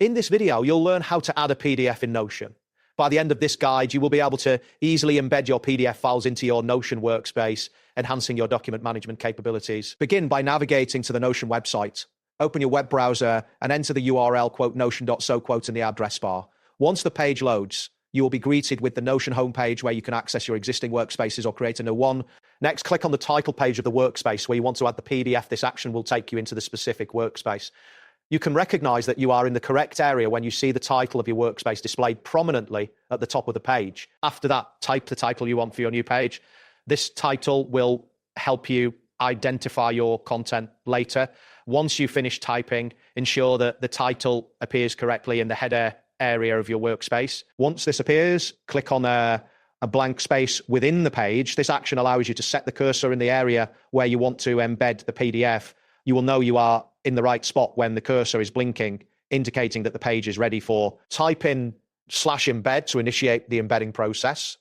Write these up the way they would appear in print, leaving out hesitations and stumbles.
In this video, you'll learn how to add a PDF in Notion. By the end of this guide, you will be able to easily embed your PDF files into your Notion workspace, enhancing your document management capabilities. Begin by navigating to the Notion website. Open your web browser and enter the URL notion.so in the address bar. Once the page loads, you will be greeted with the Notion homepage where you can access your existing workspaces or create a new one. Next, click on the title page of the workspace where you want to add the PDF. This action will take you into the specific workspace. You can recognize that you are in the correct area when you see the title of your workspace displayed prominently at the top of the page. After that, type the title you want for your new page. This title will help you identify your content later. Once you finish typing, ensure that the title appears correctly in the header area of your workspace. Once this appears, click on a blank space within the page. This action allows you to set the cursor in the area where you want to embed the PDF. You will know you are in the right spot when the cursor is blinking, indicating that the page is ready for. Type in /embed to initiate the embedding process.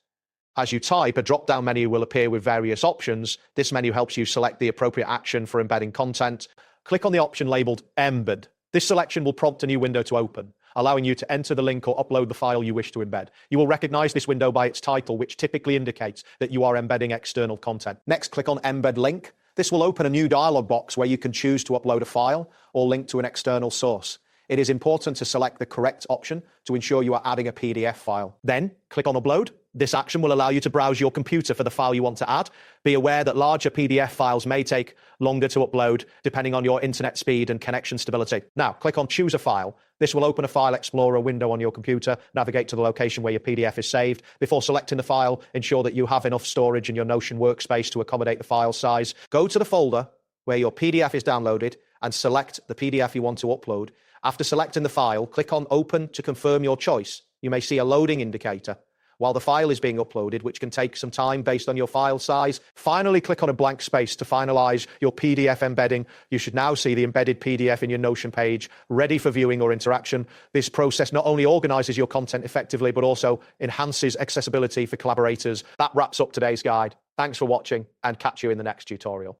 As you type, a drop-down menu will appear with various options. This menu helps you select the appropriate action for embedding content. Click on the option labeled Embed. This selection will prompt a new window to open, allowing you to enter the link or upload the file you wish to embed. You will recognize this window by its title, which typically indicates that you are embedding external content. Next, click on Embed Link. This will open a new dialog box where you can choose to upload a file or link to an external source. It is important to select the correct option to ensure you are adding a PDF file. Then, click on Upload. This action will allow you to browse your computer for the file you want to add. Be aware that larger PDF files may take longer to upload depending on your internet speed and connection stability. Now, click on Choose a File. This will open a File Explorer window on your computer. Navigate to the location where your PDF is saved. Before selecting the file, ensure that you have enough storage in your Notion workspace to accommodate the file size. Go to the folder where your PDF is downloaded and select the PDF you want to upload. After selecting the file, click on Open to confirm your choice. You may see a loading indicator while the file is being uploaded, which can take some time based on your file size. Finally, click on a blank space to finalize your PDF embedding. You should now see the embedded PDF in your Notion page, ready for viewing or interaction. This process not only organizes your content effectively, but also enhances accessibility for collaborators. That wraps up today's guide. Thanks for watching, and catch you in the next tutorial.